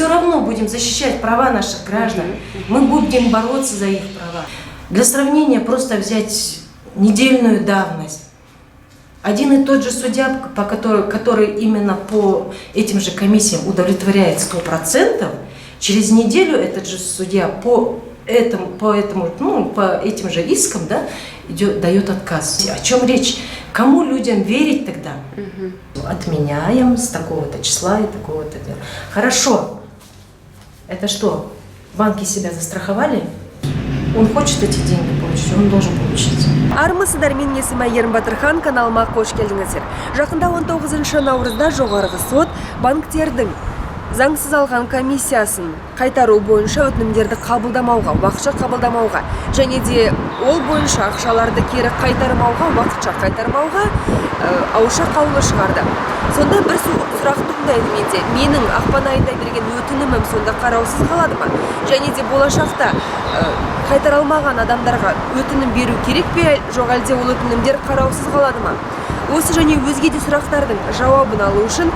все равно будем защищать права наших граждан, мы будем бороться за их права. Для сравнения просто взять недельную давность. Один и тот же судья, который именно по этим же комиссиям удовлетворяет 100%, через неделю этот же судья по этим же искам, да, дает отказ. О чем речь? Кому людям верить тогда? Отменяем с такого-то числа и такого-то дела. Хорошо. Это что? Банки себя застраховали? Он хочет эти деньги получить, он должен получить. Армысыздар, мен есімі Ерім Батырхан, каналыма қош келдіңіздер. Жақында 19 наурызда жоғарғы сот банктердің заңсыз алған комиссиясын қайтару бойынша өтінімдерді қабылдамауға, уақытша қабылдамауға, және де ол бойынша ақшаларды кері қайтармауға, уақытша қайтармауға ауызша қаулы шығарды. Сонда бір сұрақ туындайды менде. Менің ақпан айында берген өтінімім сонда қараусыз қалады ма? Және де болашақта қайтарылмаған адамдарға өтінім беру керек пе, жоқ әлде ол өтінімдер қараусыз қалады ма? Осы және өзге де сұрақтардың жауабын алу үшін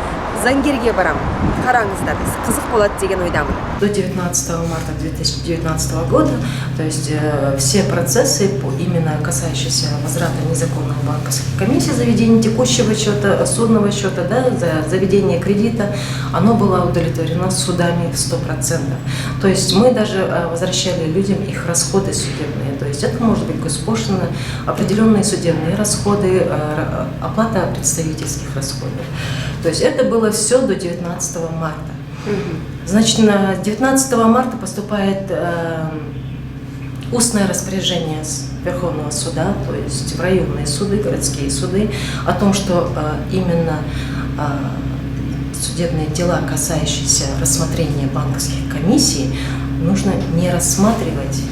заңгерге барам. Қараңыздар, қызық болады деген ойдамын. До 19 марта 2019 года, то есть все процессы, именно касающиеся возврата незаконных банковских комиссий, заведения текущего счета, судного счета, да, за заведение кредита, оно было удовлетворено судами 100%. То есть мы даже возвращали людям их расходы судебные, то есть это может быть госпошлина, определенные судебные расходы, оплата представительских расходов. То есть это было все до 19 марта. Значит, на 19 марта поступает устное распоряжение с Верховного суда, то есть в районные суды, городские суды, о том, что именно судебные дела, касающиеся рассмотрения банковских комиссий, нужно не рассматривать,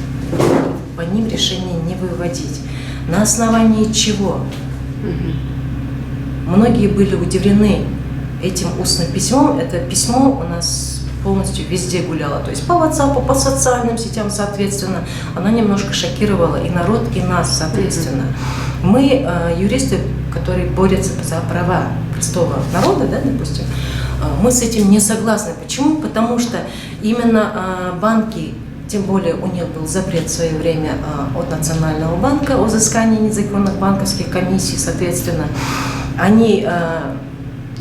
по ним решение не выводить. На основании чего? Многие были удивлены этим устным письмом. Это письмо у нас полностью везде гуляло, то есть по WhatsApp, по социальным сетям, соответственно. Оно немножко шокировало и народ, и нас, соответственно. Мы, юристы, которые борются за права простого народа, да, допустим, мы с этим не согласны. Почему? Потому что именно банки, тем более у них был запрет в свое время от Национального банка о взыскании незаконных банковских комиссий, соответственно, они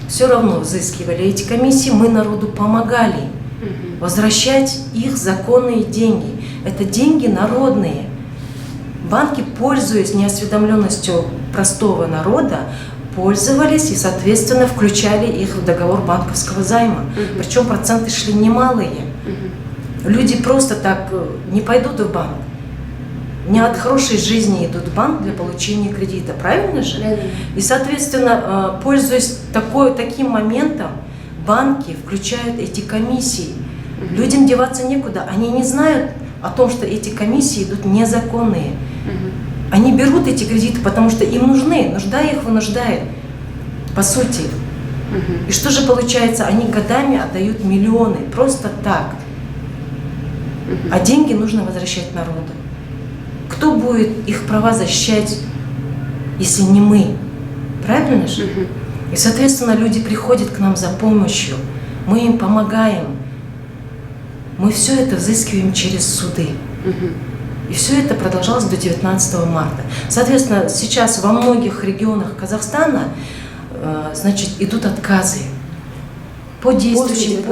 все равно взыскивали эти комиссии, мы народу помогали возвращать их законные деньги. Это деньги народные. Банки, пользуясь неосведомленностью простого народа, пользовались и, соответственно, включали их в договор банковского займа. Причем проценты шли немалые. Люди просто так не пойдут в банк. Не от хорошей жизни идут в банк для получения кредита, правильно же? И, соответственно, пользуясь таким моментом, банки включают эти комиссии. Людям деваться некуда, они не знают о том, что эти комиссии идут незаконные. Они берут эти кредиты, потому что им нужны, нужда их вынуждает, по сути. И что же получается? Они годами отдают миллионы, просто так. А деньги нужно возвращать народу. Кто будет их права защищать, если не мы? Правильно же? И, соответственно, люди приходят к нам за помощью, мы им помогаем. Мы все это взыскиваем через суды. И все это продолжалось до 19 марта. Соответственно, сейчас во многих регионах Казахстана, значит, идут отказы по действующим,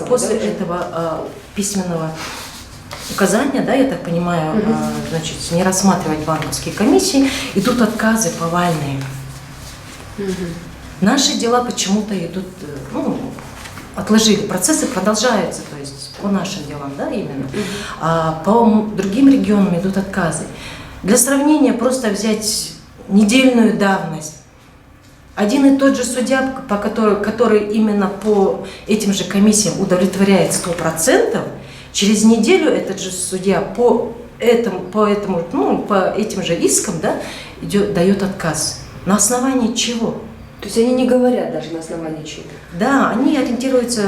после этого письменного указания, да, я так понимаю, значит, не рассматривать банковские комиссии, идут отказы повальные. Наши дела почему-то идут, отложили, процессы продолжаются, то есть по нашим делам, да, именно. А по другим регионам идут отказы. Для сравнения просто взять недельную давность. Один и тот же судья, который именно по этим же комиссиям удовлетворяет 100%, через неделю этот же судья по этим же искам, да, дает отказ. На основании чего? То есть они не говорят даже на основании чего? Да, они ориентируются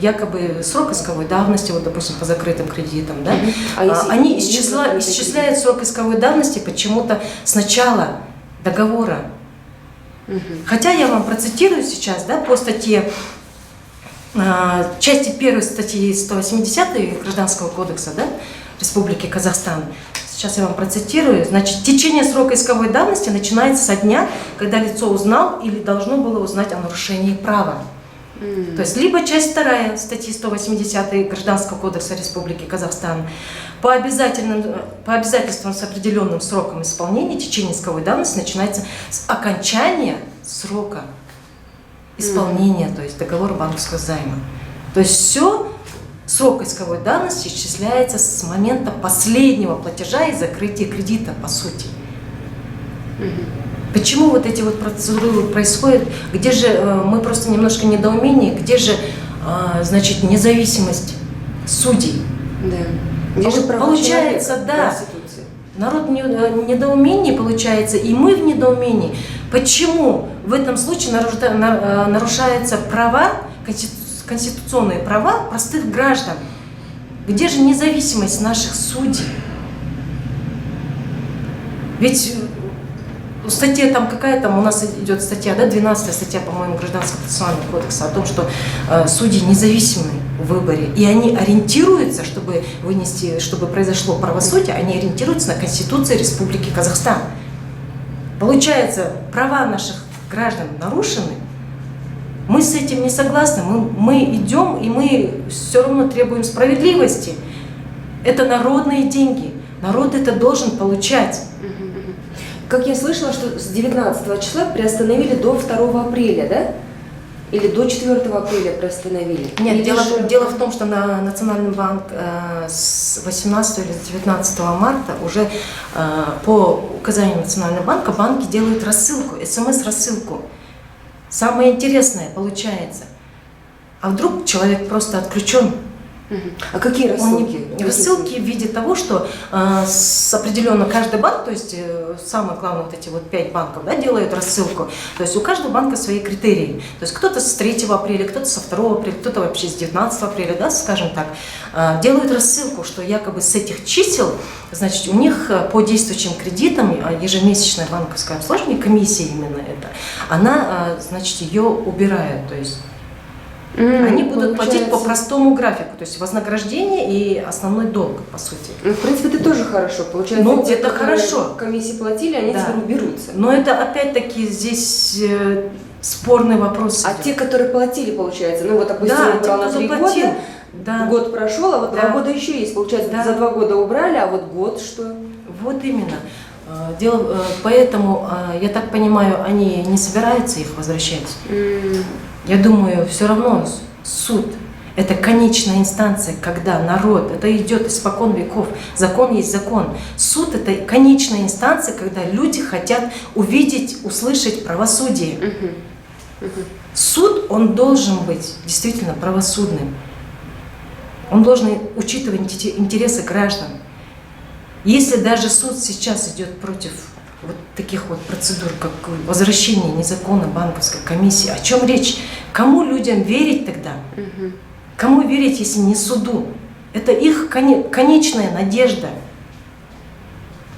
якобы срок исковой давности, вот, допустим, по закрытым кредитам, да. Они исчисляют срок исковой давности почему-то с начала договора. Хотя я вам процитирую сейчас, да, по статье части 1 статьи 180 Гражданского кодекса, да, Республики Казахстан. Сейчас я вам процитирую. Значит, течение срока исковой давности начинается со дня, когда лицо узнал или должно было узнать о нарушении права. То есть либо часть 2 статьи 180 Гражданского кодекса Республики Казахстан по обязательствам с определенным сроком исполнения течение исковой давности начинается с окончания срока исполнения, то есть договора банковского займа. То есть все, срок исковой давности исчисляется с момента последнего платежа и закрытия кредита, по сути. Почему вот эти вот процедуры происходят? Где же, мы просто немножко недоумение, где же, значит, независимость судей? Да. Где же права получается, человека, да, Конституции? народ в недоумении получается, и мы в недоумении. Почему в этом случае нарушаются права, конституционные права простых граждан? Где же независимость наших судей? Ведь статья там какая там, у нас идет статья, да, 12 статья, по-моему, Гражданского процессуального кодекса о том, что судьи независимы в выборе, и они ориентируются, чтобы вынести, чтобы произошло правосудие, они ориентируются на Конституцию Республики Казахстан. Получается, права наших граждан нарушены, мы с этим не согласны, мы идем и мы все равно требуем справедливости. Это народные деньги, народ это должен получать. Как я слышала, что с 19 числа приостановили до 2 апреля, да? Или до 4 апреля приостановили? Нет, дело в том, что на Национальный банк с 18 или 19 марта уже по указанию Национального банка банки делают рассылку, СМС-рассылку. Самое интересное получается. А вдруг человек просто отключен? А какие рассылки? Рассылки в виде того, что с определенно каждый банк, то есть самое главное, вот эти вот 5 банков, да, делают рассылку. То есть у каждого банка свои критерии. То есть кто-то с 3 апреля, кто-то со 2 апреля, кто-то вообще с 19 апреля, да, скажем так, делают рассылку, что якобы с этих чисел, значит, у них по действующим кредитам ежемесячная банковская обслуживание, комиссия именно это, она, значит, ее убирает, то есть они будут платить по простому графику, то есть вознаграждение и основной долг, по сути. Ну, в принципе, это тоже хорошо. Получается, ну, те, это хорошо. Комиссии платили, они да. теперь уберутся. Но это опять-таки здесь спорный вопрос. А те, которые платили, получается, ну вот, допустим, да, убрал на 3 года, да. год прошел, а вот да. 2 года еще есть. Получается, да. за 2 года убрали, а вот год что? Вот именно. Поэтому, я так понимаю, они не собираются их возвращать. Я думаю, все равно суд – это конечная инстанция, когда народ, это идет испокон веков, закон есть закон. Суд – это конечная инстанция, когда люди хотят увидеть, услышать правосудие. Суд, он должен быть действительно правосудным. Он должен учитывать интересы граждан. Если даже суд сейчас идет против вот таких вот процедур, как возвращение незаконно банковской комиссии, о чем речь? Кому людям верить тогда? Кому верить, если не суду? Это их конечная надежда.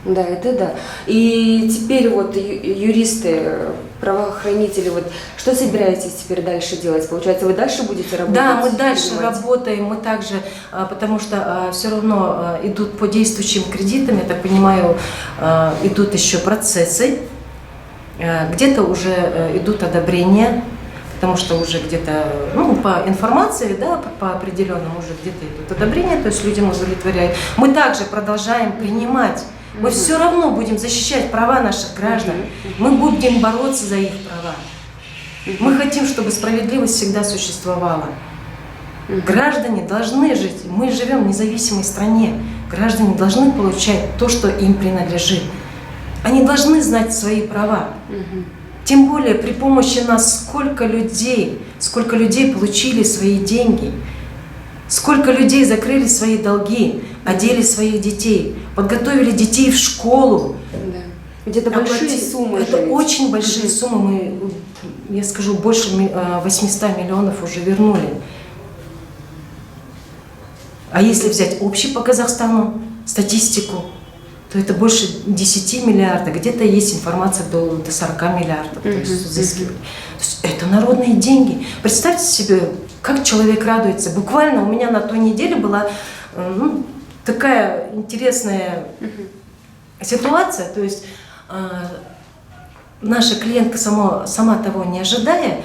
Да, это да. И теперь вот юристы, правоохранители, вот что собираетесь теперь дальше делать? Получается, вы дальше будете работать? Да, мы дальше работаем, мы также, потому что все равно идут по действующим кредитам, я так понимаю, идут еще процессы, где-то уже идут одобрения, потому что уже где-то, ну, по информации, да, по определенному уже где-то идут одобрения, то есть людям удовлетворяют. Мы также продолжаем принимать. Мы все равно будем защищать права наших граждан. Мы будем бороться за их права. Мы хотим, чтобы справедливость всегда существовала. Граждане должны жить. Мы живем в независимой стране. Граждане должны получать то, что им принадлежит. Они должны знать свои права. Тем более при помощи нас сколько людей получили свои деньги. Сколько людей закрыли свои долги, одели своих детей, подготовили детей в школу. Да. Ведь это большие суммы. Это очень большие суммы. Мы, я скажу, больше 800 миллионов уже вернули. А если взять общий по Казахстану статистику, то это больше 10 миллиардов. Где-то есть информация до 40 миллиардов. То есть это народные деньги. Представьте себе, как человек радуется. Буквально у меня на той неделе была такая интересная ситуация. То есть наша клиентка сама того не ожидая,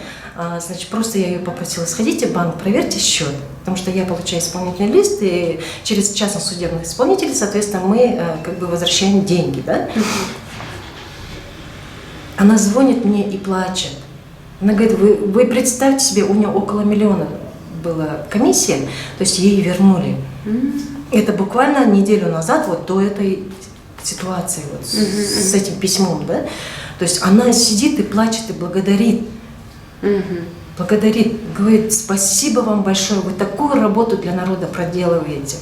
значит, просто я ее попросила, сходите в банк, проверьте счет. Потому что я получаю исполнительный лист, и через частно-судебных исполнителей, соответственно, мы как бы возвращаем деньги. Да? Она звонит мне и плачет. Она говорит, вы представьте себе, у нее около 1 миллиона была комиссия, то есть ей вернули. Это буквально неделю назад, вот до этой ситуации, вот, с этим письмом. Да? То есть она сидит и плачет, и благодарит. Благодарит, говорит, спасибо вам большое, вы такую работу для народа проделываете.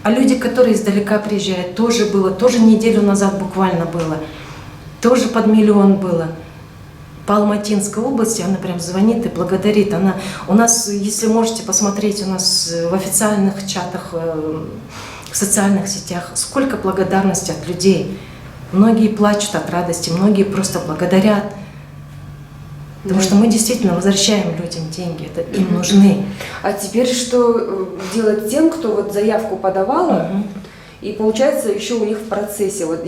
А люди, которые издалека приезжают, тоже было, тоже неделю назад буквально было, тоже под 1 миллион было. По Алматинской области она прям звонит и благодарит. Она у нас, если можете посмотреть, у нас в официальных чатах, в социальных сетях, сколько благодарности от людей. Многие плачут от радости, многие просто благодарят. Потому что мы действительно возвращаем людям деньги, это им нужны. А теперь что делать тем, кто вот заявку подавала, и получается еще у них в процессе, вот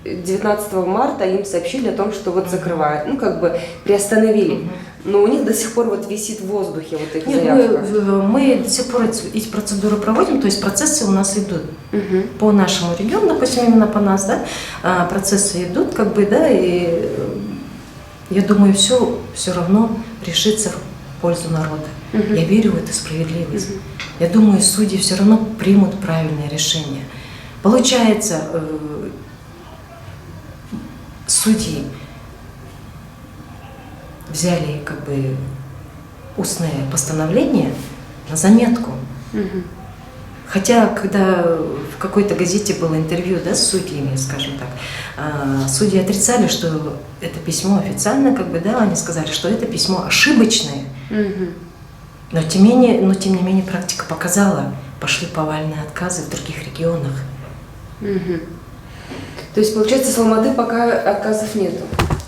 19 марта им сообщили о том, что вот закрывают, ну как бы приостановили, но у них до сих пор вот висит в воздухе вот их заявка. Мы до сих пор эти процедуры проводим, то есть процессы у нас идут. По нашему региону, допустим, именно по нас, да, процессы идут, как бы, да, и я думаю, все равно решится в пользу народа. Я верю в эту справедливость. Я думаю, судьи все равно примут правильное решение. Получается, судьи взяли как бы устное постановление на заметку. Хотя, когда в какой-то газете было интервью, да, с судьями, скажем так, судьи отрицали, что это письмо официально, как бы, да, они сказали, что это письмо ошибочное. Но тем не менее практика показала, пошли повальные отказы в других регионах. То есть, получается, с Алматы пока отказов нету?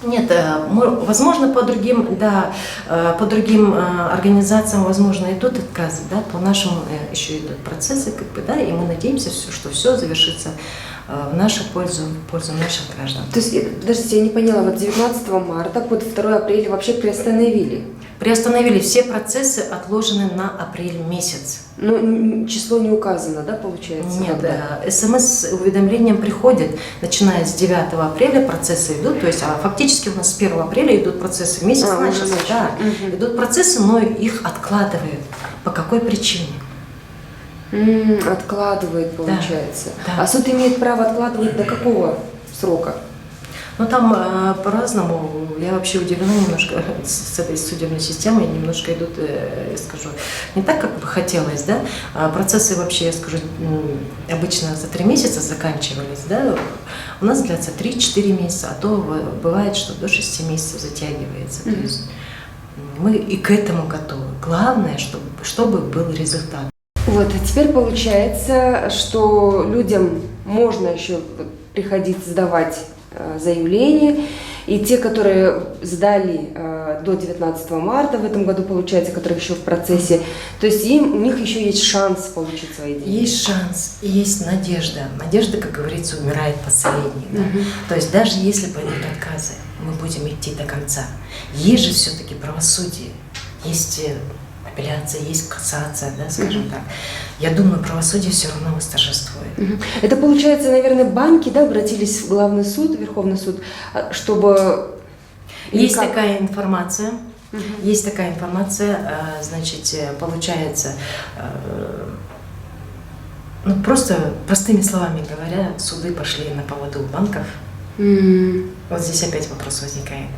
Нет, возможно, по другим организациям, возможно, идут отказы, да, по нашим еще идут процессы, как бы, да, и мы надеемся, что все завершится в нашу пользу, в пользу наших граждан. То есть, подождите, я не поняла, вот 19 марта, под 2 апреля вообще приостановили? Приостановили, все процессы отложены на апрель месяц. Ну, число не указано, да, получается? Нет, СМС с уведомлением приходит, начиная с 9 апреля процессы идут, то есть фактически у нас с 1 апреля идут процессы, месяц начался, да, идут процессы, но их откладывают. По какой причине? Откладывает, получается. Да. А суд имеет право откладывать до какого срока? Ну там по-разному. Я вообще удивлена немножко с этой судебной системой. Немножко идут, я скажу, не так, как бы хотелось, да. Процессы вообще, я скажу, обычно за 3 месяца заканчивались, да. У нас длятся 3-4 месяца, а то бывает, что до 6 месяцев затягивается. То есть мы и к этому готовы. Главное, чтобы был результат. Вот, а теперь получается, что людям можно еще приходить сдавать заявления, и те, которые сдали до 19 марта в этом году, получается, которые еще в процессе, то есть у них еще есть шанс получить свои деньги. Есть шанс, и есть надежда. Надежда, как говорится, умирает последней. Да? То есть даже если пойдут отказы, мы будем идти до конца. Есть же все-таки правосудие, есть апелляция, есть кассация, да, скажем так. Я думаю, правосудие все равно восторжествует. Это получается, наверное, банки, да, обратились в главный суд, Верховный суд, чтобы... Есть такая информация. Есть такая информация, значит, получается, ну просто простыми словами говоря, суды пошли на поводу банков. Вот здесь опять вопрос возникает.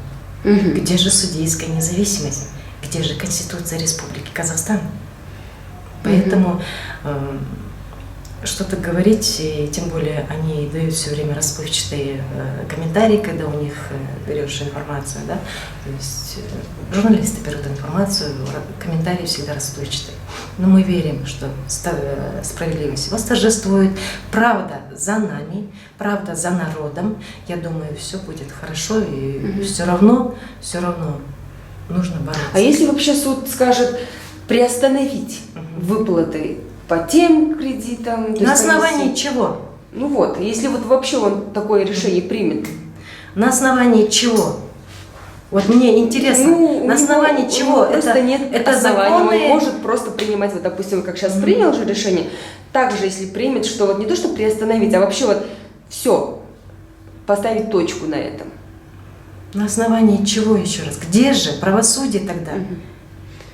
Где же судейская независимость? Где же Конституция Республики Казахстан? Поэтому что-то говорить, и тем более они дают все время расплывчатые комментарии, когда у них берешь информацию, да? То есть журналисты берут информацию, комментарии всегда расплывчатые. Но мы верим, что справедливость восторжествует, правда за нами, правда за народом. Я думаю, все будет хорошо, и все равно нужно бороться. А если вообще суд скажет, приостановить выплаты по тем кредитам. На основании чего? Ну вот, если вот вообще он такое решение примет. На основании чего? Вот мне интересно, на основании чего? Просто нет это оснований. законы... Он может просто принимать, вот, допустим, как сейчас принял же решение, также если примет, что вот не то, что приостановить, а вообще вот все, поставить точку на этом. На основании чего еще раз? Где же правосудие тогда?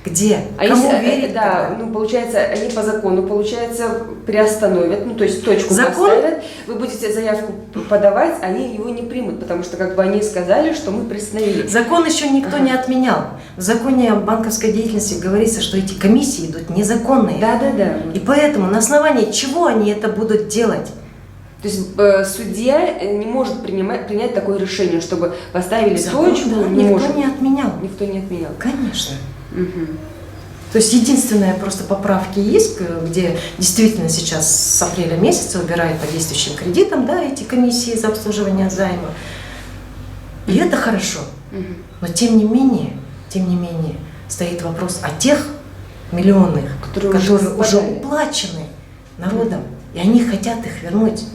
Где? А Кому если, верить да, тогда? ну получается, они по закону, получается, приостановят, ну то есть точку Закон? поставят, вы будете заявку подавать, они его не примут, потому что как бы они сказали, что мы приостановили. Закон еще никто не отменял. В законе о банковской деятельности говорится, что эти комиссии идут незаконные. Да. И поэтому на основании чего они это будут делать? То есть судья не может принять такое решение, чтобы поставили Закон, точку, да, не никто может. не отменял. Никто не отменял. Конечно. Мгм. То есть единственное просто поправки есть, где действительно сейчас с апреля месяца убирают по действующим кредитам, да, эти комиссии за обслуживание займа. И это хорошо. Мгм. Но тем не менее, стоит вопрос о тех миллионах, Которые которые уже спадали. уплачены народом, и они хотят их вернуть.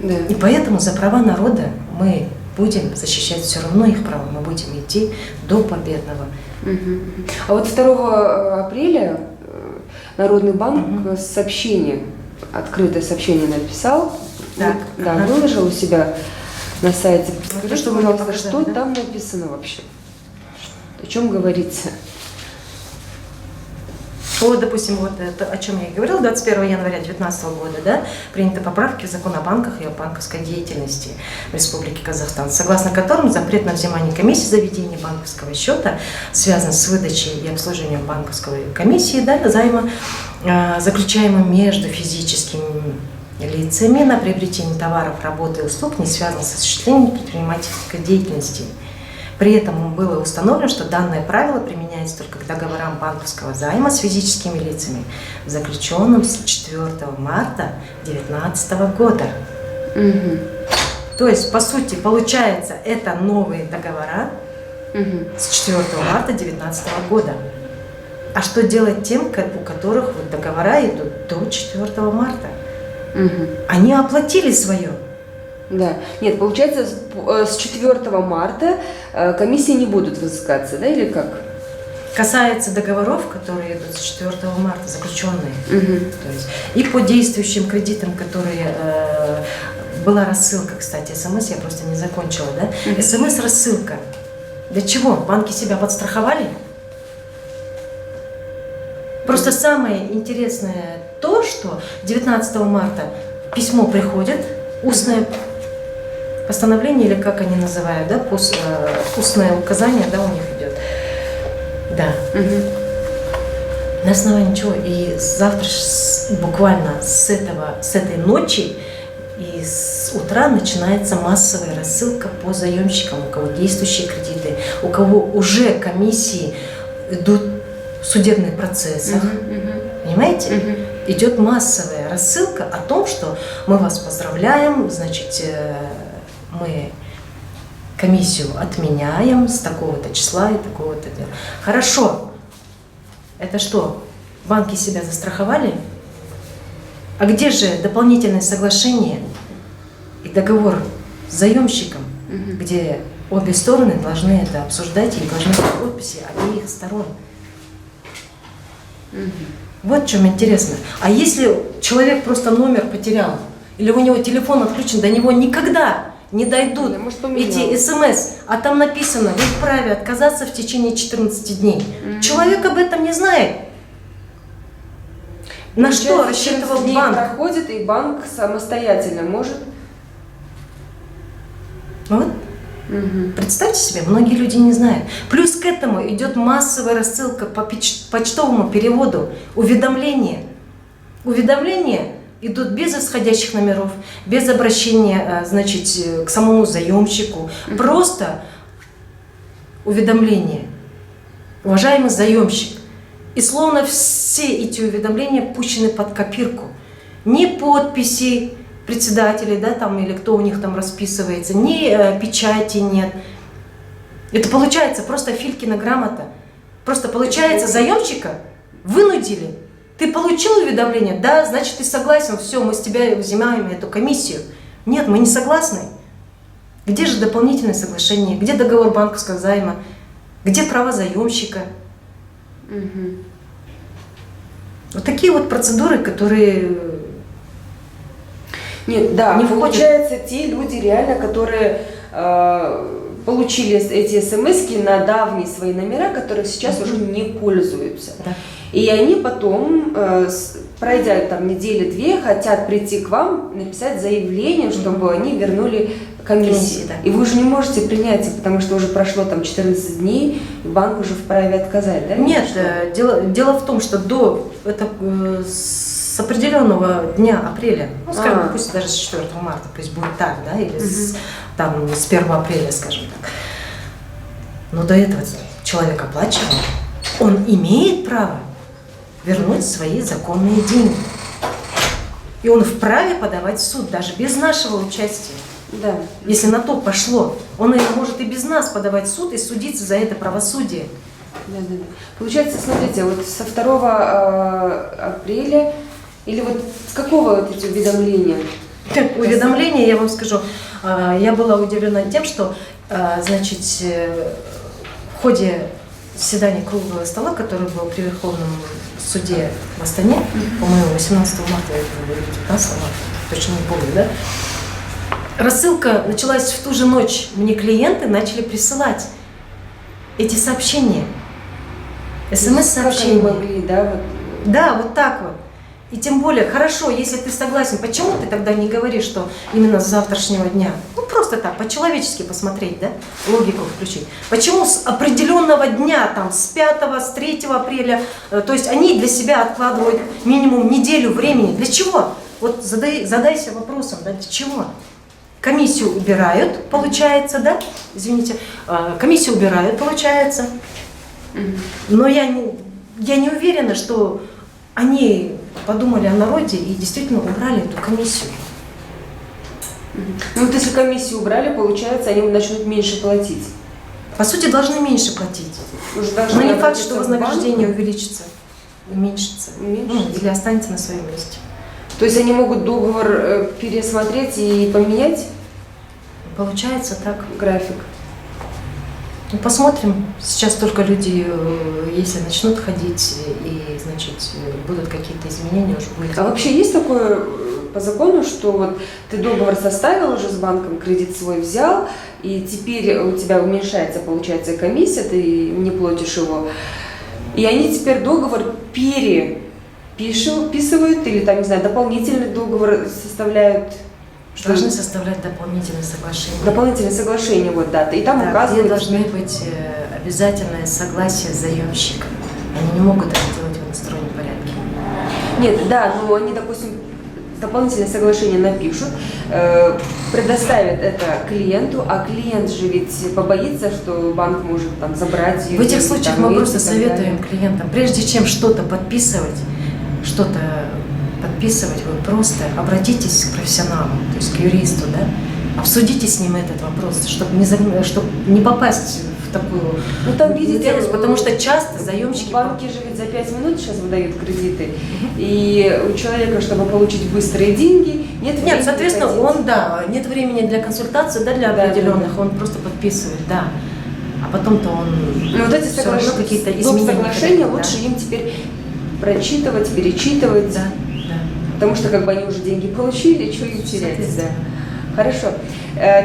Да. И поэтому за права народа мы будем защищать все равно их права, мы будем идти до победного. Мгм. А вот 2 апреля Народный банк сообщение, открытое сообщение написал, Так, вот, да, ага. выложил у себя на сайте. Скажите, что вы пожалуйста, мне что показали, да? там написано вообще? О чем говорится? Вот, допустим, вот это, о чем я и говорила, 21 января 2019 года, да, приняты поправки в закон о банках и о банковской деятельности в Республике Казахстан, согласно которым запрет на взимание комиссии за ведение банковского счета связан с выдачей и обслуживанием банковской комиссии, да, займа, заключаемым между физическими лицами на приобретение товаров, работы и услуг, не связан с осуществлением предпринимательской деятельности. При этом было установлено, что данное правило применяется только к договорам банковского займа с физическими лицами, заключенным с 4 марта 2019 года. Мгм. То есть, по сути, получается, это новые договора Мгм. с 4 марта 2019 года. А что делать тем, у которых вот договора идут до 4 марта? Мгм. Они оплатили свое. Да. Нет, получается, с 4 марта комиссии не будут взыскаться, да, или как? Касается договоров, которые идут с 4 марта, заключенные. Мгм. То есть, и по действующим кредитам, которые была рассылка, кстати, СМС, я просто не закончила, да? СМС-рассылка. Для чего? Банки себя подстраховали? Просто самое интересное то, что 19 марта письмо приходит, устное постановление, или как они называют, да, устное указание, да, у них идет. Да. Мгм. На основании чего? И завтра буквально с этой ночи и с утра начинается массовая рассылка по заемщикам, у кого действующие кредиты, у кого уже комиссии идут в судебных процессах. Мгм. Понимаете? Мгм. Идет массовая рассылка о том, что мы вас поздравляем, значит, мы комиссию отменяем с такого-то числа и такого-то дня. Хорошо. Это что, банки себя застраховали? А где же дополнительное соглашение и договор с заемщиком, Мгм. где обе стороны должны это обсуждать и должны быть подписи обеих сторон? Мгм. Вот в чем интересно. А если человек просто номер потерял, или у него телефон отключен, до него никогда не дойдут Да, может, поменял. эти СМС, а там написано, вы вправе отказаться в течение 14 дней. Человек об этом не знает. На что Получается, рассчитывал 14 дней банк? проходит, и банк самостоятельно может. Вот. Мгм. Представьте себе, многие люди не знают. Плюс к этому идет массовая рассылка по почтовому переводу, уведомления. Уведомления идут без исходящих номеров, без обращения, значит, к самому заемщику. Просто уведомление. Уважаемый заемщик. И словно все эти уведомления пущены под копирку. Ни подписи председателей, да, там, или кто у них там расписывается, ни печати нет. Это получается просто Филькина грамота. Просто получается, заемщика вынудили. Ты получил уведомление? Да, значит, ты согласен, все, мы с тебя взимаем эту комиссию. Нет, мы не согласны. Где же дополнительное соглашение? Где договор банковского займа? Где права заемщика? Вот такие вот процедуры, которые... Нет, да, не получается, те люди реально, которые получили эти смс-ки на давние свои номера, которые сейчас уже не пользуются. Да. И они потом, пройдя там недели-две, хотят прийти к вам, написать заявление, чтобы они вернули комиссию. Да. И вы уже не можете принять их, потому что уже прошло там 14 дней, и банк уже вправе отказать, да? Нет, дело в том, что с определенного дня апреля, ну, скажем, пусть даже с 4 марта, пусть будет так, да, или с 1 апреля, скажем так. Но до этого человек оплачивал, он имеет право вернуть свои законные деньги. И он вправе подавать в суд, даже без нашего участия. Да. Если на то пошло, он может и без нас подавать в суд и судиться за это правосудие. Да. Получается, смотрите, вот со 2 апреля, или вот с какого вот эти уведомления? Уведомление, я вам скажу, я была удивлена тем, что, значит, в ходе заседания круглого стола, который был при Верховном суде в Астане, по-моему, 18 марта или 15 марта, точно не помню, да? Рассылка началась в ту же ночь. Мне клиенты начали присылать эти сообщения, СМС-сообщения. Как они могли, да? Вот. Да, вот так вот. И тем более, хорошо, если ты согласен, почему ты тогда не говоришь, что именно с завтрашнего дня? Ну, просто так, по-человечески посмотреть, да, логику включить. Почему с определенного дня, там, с 5, с 3 апреля, то есть они для себя откладывают минимум неделю времени. Для чего? Вот задайся вопросом, да, для чего? Комиссию убирают, получается, да, извините, комиссию убирают, получается, но я не уверена, что они подумали о народе и действительно убрали эту комиссию. Ну вот если комиссию убрали, получается, они начнут меньше платить. По сути, должны меньше платить. Но не факт, что вознаграждение увеличится, уменьшится, или останется на своем месте. То есть они могут договор пересмотреть и поменять? Получается так. График. Ну, посмотрим. Сейчас только люди, если начнут ходить и, значит, будут какие-то изменения, уже будет. А вообще есть такое по закону, что вот ты договор составил уже с банком, кредит свой взял, и теперь у тебя уменьшается, получается, комиссия, ты не платишь его, и они теперь договор переписывают или там, не знаю, дополнительный договор составляют? Должны составлять дополнительные соглашения. Дополнительное соглашение, вот, да. И там указывают... Где должны быть обязательное согласие заемщика. Они не могут это делать в одностороннем порядке. Нет, да, но они, допустим, дополнительное соглашение напишут, предоставят это клиенту, а клиент же ведь побоится, что банк может там забрать ее. В этих случаях мы просто советуем клиентам, прежде чем что-то подписывать, вы просто обратитесь к профессионалу, то есть к юристу, да, обсудите с ним этот вопрос, чтобы не попасть в такую... Ну там, видите, потому что часто заемщики... Банки же ведь за 5 минут сейчас выдают кредиты, и у человека, чтобы получить быстрые деньги, нет времени. Нет, соответственно, нет времени для консультации, да, для определенных, он просто подписывает, да. А потом-то он... Ну вот эти какие-то изменения. Соглашения лучше им теперь прочитывать, перечитывать. Да. Потому что как бы они уже деньги получили, что им терять, да. Хорошо.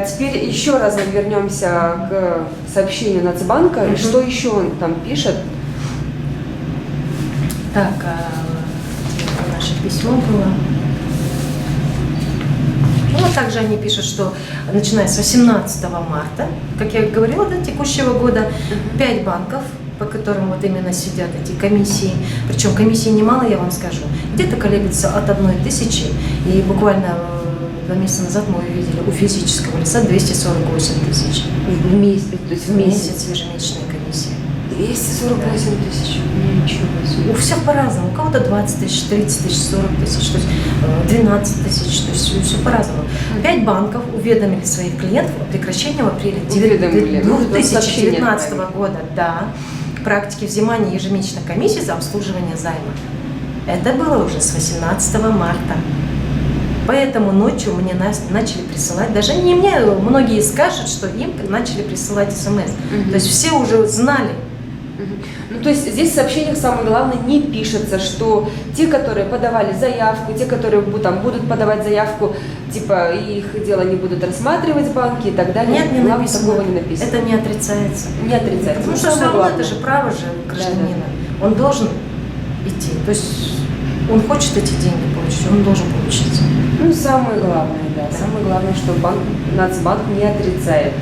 Теперь еще раз вернемся к сообщению Нацбанка. Что еще он там пишет? Так, наше письмо было. Ну, вот также они пишут, что начиная с 18 марта, как я говорила, да, текущего года, 5 банков, по которым вот именно сидят эти комиссии, причем комиссии немало, я вам скажу, где-то колеблется от 1000, и буквально 2 месяца назад мы увидели у физического лица 248 тысяч. В месяц, то есть в месяц ежемесячная комиссия. 248 тысяч. Ничего себе. У всех по-разному. У кого-то 20 тысяч, 30 тысяч, 40 тысяч, то есть 12 тысяч, то есть все по-разному. 5 банков уведомили своих клиентов о прекращении в апреле 2019 года, да, к практике взимания ежемесячной комиссии за обслуживание займа. Это было уже с 18 марта. Поэтому ночью мне начали присылать, даже не мне, многие скажут, что им начали присылать смс. То есть все уже знали. Ну, то есть здесь в сообщениях самое главное не пишется, что те, которые подавали заявку, те, которые там будут подавать заявку, типа их дело не будут рассматривать банки и так далее. Нет, не Главное, написано. такого не написано. Это не отрицается. Не отрицается. Потому что все равно это же право же гражданина. Он должен идти. То есть он хочет эти деньги получить, он должен получить. Ну, самое главное, да. Самое главное, что Нацбанк не отрицает.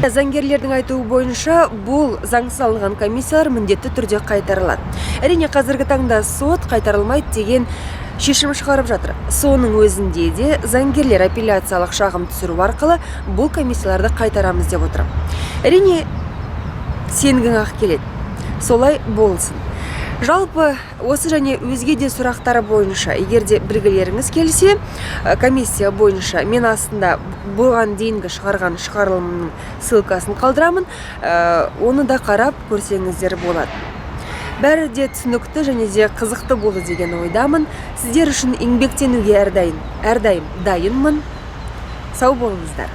Заңгерлердің айтуы бойынша бұл заңсыз алынған комиссиялар міндетті түрде қайтарылады. Әрине қазіргі таңда сот қайтарылмайды деген шешім шығарып жатыр. Соның өзінде де заңгерлер апелляциялық шағым түсіру арқылы бұл комиссияларды қайтарамыз деп отыр. Әрине сенгің ақ келеді. Солай болсын. Жалпы осы және өзге де сұрақтары бойынша, егерде білгілеріңіз келсе, комиссия бойынша мен астында бұған дейінгі шығарған шығарылымның ссылкасын қалдырамын, оны да қарап көрсеңіздер болады. Бәрі де түсінікті және де қызықты болды деген ойдамын. Сіздер үшін еңбектенуге әрдайым дайынмын. Сау болыңыздар.